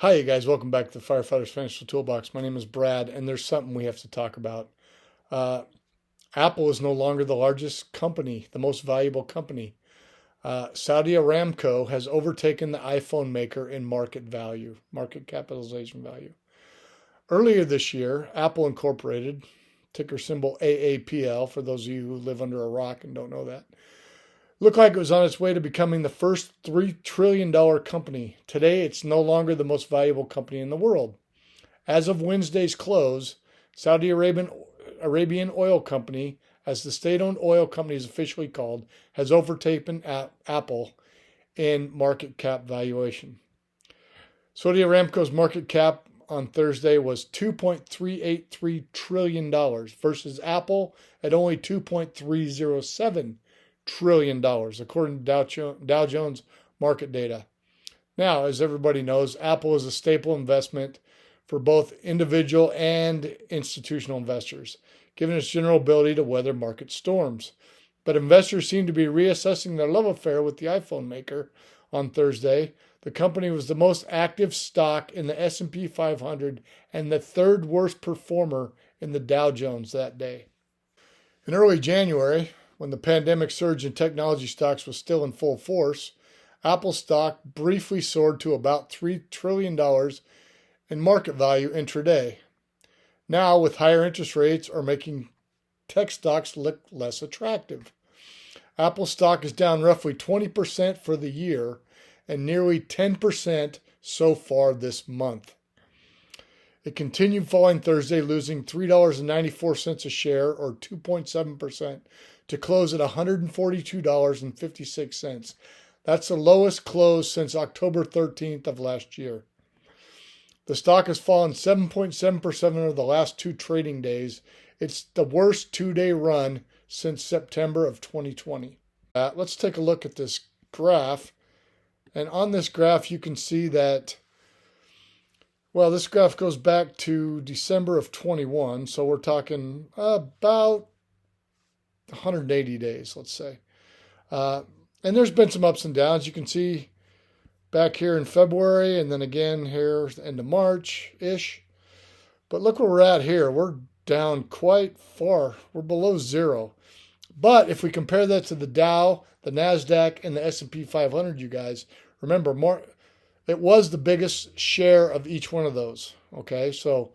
Hi, you guys. Welcome back to the Firefighters Financial Toolbox. My name is Brad, and there's something we have to talk about. Uh, Apple is no longer the largest company, the most valuable company. Saudi Aramco has overtaken the iPhone maker in market value, market capitalization value. Earlier this year, Apple Incorporated, ticker symbol AAPL, for those of you who live under a rock and don't know that, looked like it was on its way to becoming the first $3 trillion company. Today, it's no longer the most valuable company in the world. As of Wednesday's close, Saudi Arabian Oil Company, as the state-owned oil company is officially called, has overtaken Apple in market cap valuation. Saudi Aramco's market cap on Thursday was $2.383 trillion versus Apple at only $2.307 trillion, according to Dow Jones market data. Now, as everybody knows, Apple is a staple investment for both individual and institutional investors, given its general ability to weather market storms. But investors seem to be reassessing their love affair with the iPhone maker. On Thursday, the company was the most active stock in the S&P 500 and the third worst performer in the Dow Jones that day. In early January, when the pandemic surge in technology stocks was still in full force, Apple stock briefly soared to about $3 trillion in market value intraday. Now, with higher interest rates, are making tech stocks look less attractive. Apple stock is down roughly 20% for the year and nearly 10% so far this month. It continued falling Thursday, losing $3.94 a share, or 2.7%, to close at $142.56. That's the lowest close since October 13th of last year. The stock has fallen 7.7% over the last two trading days. It's the worst two-day run since September of 2020. Let's take a look at this graph. And on this graph, you can see that, well, this graph goes back to December of 21. So we're talking about 180 days, let's say. And there's been some ups and downs. You can see back here in February and then again here end of March-ish. But look where we're at here. We're down quite far. We're below zero. But if we compare that to the Dow, the NASDAQ, and the S&P 500, you guys, remember, it was the biggest share of each one of those. Okay, so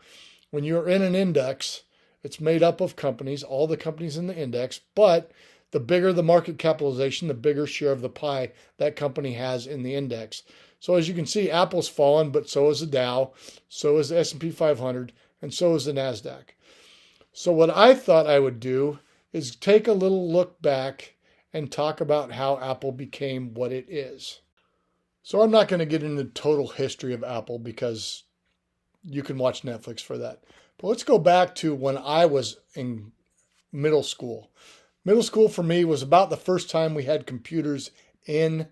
when you're in an index, it's made up of companies, all the companies in the index, but the bigger the market capitalization, the bigger share of the pie that company has in the index. So as you can see, Apple's fallen, but so is the Dow, so is the S&P 500, and so is the NASDAQ. So what I thought I would do is take a little look back and talk about how Apple became what it is. So I'm not going to get into the total history of Apple because you can watch Netflix for that. But let's go back to when I was in middle school. Middle school for me was about the first time we had computers in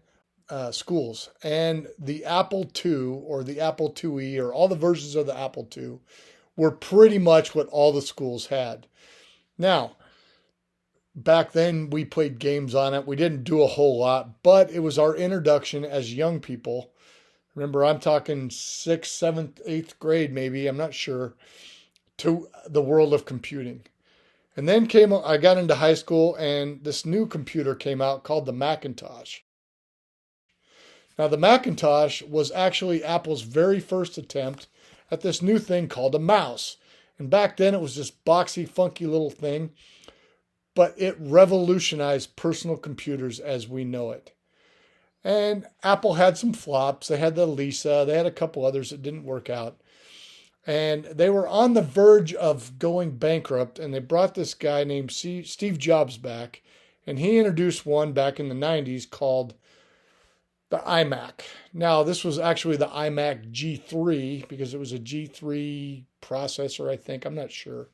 schools. And the Apple II or the Apple IIe or all the versions of the Apple II were pretty much what all the schools had. Now, back then we played games on it. We didn't do a whole lot, but it was our introduction as young people. Remember, I'm talking 6th, 7th, 8th grade maybe, I'm not sure, to the world of computing. And then I got into high school and this new computer came out called the Macintosh. Now the Macintosh was actually Apple's very first attempt at this new thing called a mouse. And back then it was this boxy, funky little thing, but it revolutionized personal computers as we know it. And Apple had some flops. They had the Lisa, they had a couple others that didn't work out. And they were on the verge of going bankrupt, and they brought this guy named Steve Jobs back, and he introduced one back in the 90s called the iMac. Now, this was actually the Imac G3 because it was a G3 processor, I think. I'm not sure.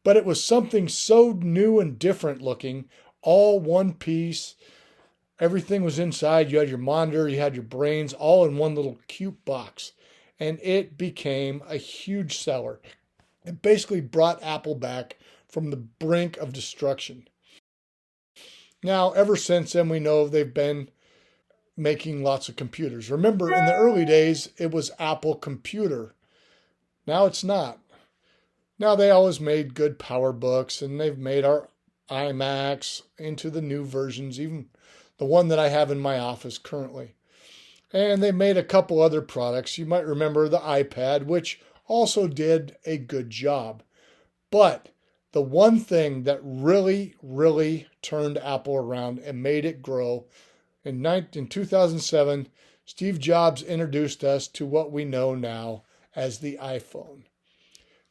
But it was something so new and different looking, all one piece. Everything was inside. You had your monitor, you had your brains, all in one little cute box. And it became a huge seller. It basically brought Apple back from the brink of destruction. Now, ever since then, we know they've been making lots of computers. Remember, in the early days, it was Apple Computer. Now it's not. Now they always made good PowerBooks, and they've made our iMacs into the new versions, even the one that I have in my office currently. And they made a couple other products. You might remember the iPad, which also did a good job. But the one thing that really, really turned Apple around and made it grow, in 2007, Steve Jobs introduced us to what we know now as the iPhone.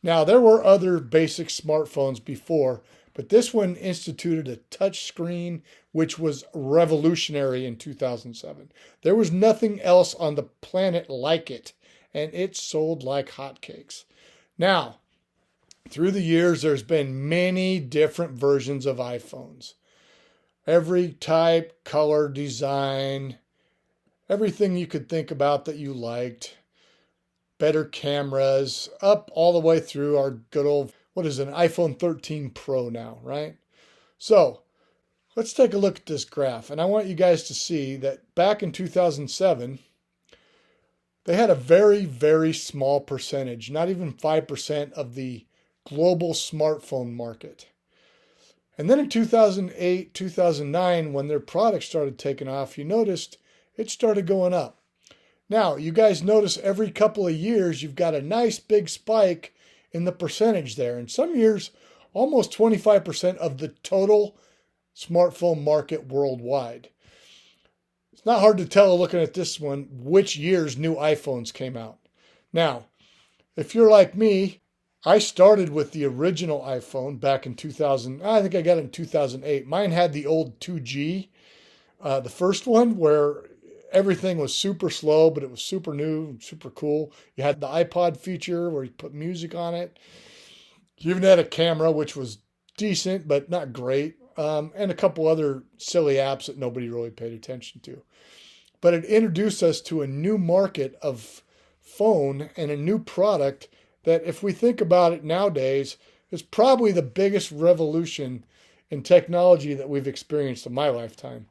Now, there were other basic smartphones before, but this one instituted a touch screen, which was revolutionary in 2007. There was nothing else on the planet like it, and it sold like hotcakes. Now, through the years, there's been many different versions of iPhones. Every type, color, design, everything you could think about that you liked. Better cameras, up all the way through our good old, what is it, an iPhone 13 Pro now, right? So let's take a look at this graph. And I want you guys to see that back in 2007, they had a very, very small percentage, not even 5% of the global smartphone market. And then in 2008, 2009, when their products started taking off, you noticed it started going up. Now, you guys notice every couple of years, you've got a nice big spike in the percentage there. And some years, almost 25% of the total smartphone market worldwide. It's not hard to tell looking at this one which years new iPhones came out. Now, if you're like me, I started with the original iPhone back in 2000. I think I got it in 2008. Mine had the old 2G, the first one where everything was super slow, but it was super new, super cool. You had the iPod feature where you put music on it. You even had a camera, which was decent, but not great. And a couple other silly apps that nobody really paid attention to. But it introduced us to a new market of phone and a new product that, if we think about it nowadays, is probably the biggest revolution in technology that we've experienced in my lifetime.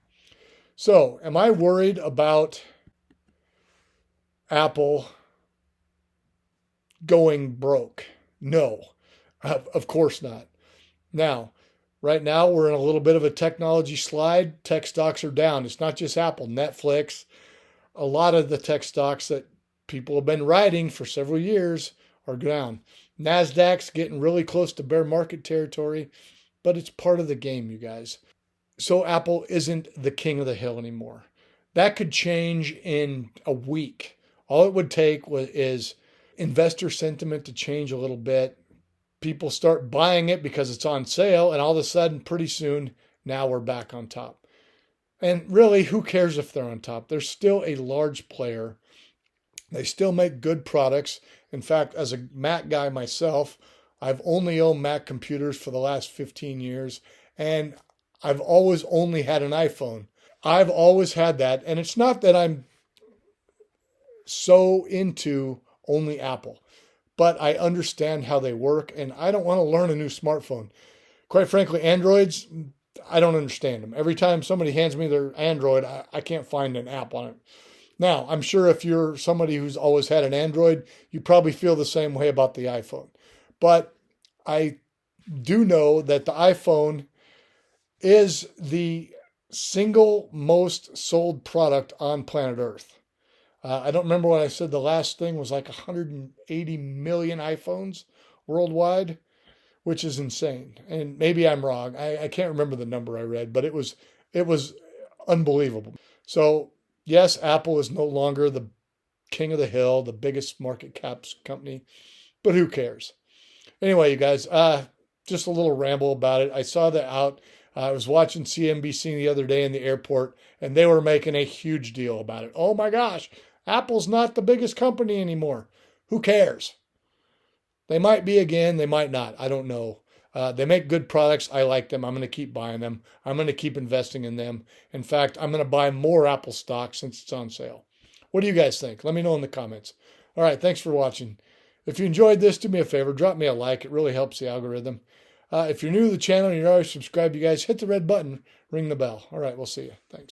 So, am I worried about Apple going broke? No, of course not. Now, right now, we're in a little bit of a technology slide. Tech stocks are down. It's not just Apple, Netflix. A lot of the tech stocks that people have been riding for several years are down. NASDAQ's getting really close to bear market territory, but it's part of the game, you guys. So Apple isn't the king of the hill anymore. That could change in a week. All it would take is investor sentiment to change a little bit. People start buying it because it's on sale, and all of a sudden, pretty soon, now we're back on top. And really, who cares if they're on top? They're still a large player. They still make good products. In fact, as a Mac guy myself, I've only owned Mac computers for the last 15 years, and I've always only had an iPhone. I've always had that, and it's not that I'm so into only Apple, but I understand how they work, and I don't want to learn a new smartphone. Quite frankly, Androids, I don't understand them. Every time somebody hands me their Android, I can't find an app on it. Now, I'm sure if you're somebody who's always had an Android, you probably feel the same way about the iPhone. But I do know that the iPhone is the single most sold product on planet Earth. I don't remember what I said. The last thing was like 180 million iPhones worldwide, which is insane. And maybe I'm wrong. I can't remember the number I read, but it was unbelievable. So yes, Apple is no longer the king of the hill, the biggest market cap company, but who cares? Anyway, you guys, just a little ramble about it. I saw that out. I was watching CNBC the other day in the airport, and they were making a huge deal about it. Oh my gosh, Apple's not the biggest company anymore. Who cares? They might be again, they might not. I don't know. They make good products. I like them. I'm going to keep buying them. I'm going to keep investing in them. In fact, I'm going to buy more Apple stock since it's on sale. What do you guys think? Let me know in the comments. All right, thanks for watching. If you enjoyed this, do me a favor, drop me a like. It really helps the algorithm. If you're new to the channel and you're already subscribed, you guys, hit the red button, ring the bell. All right, we'll see you. Thanks.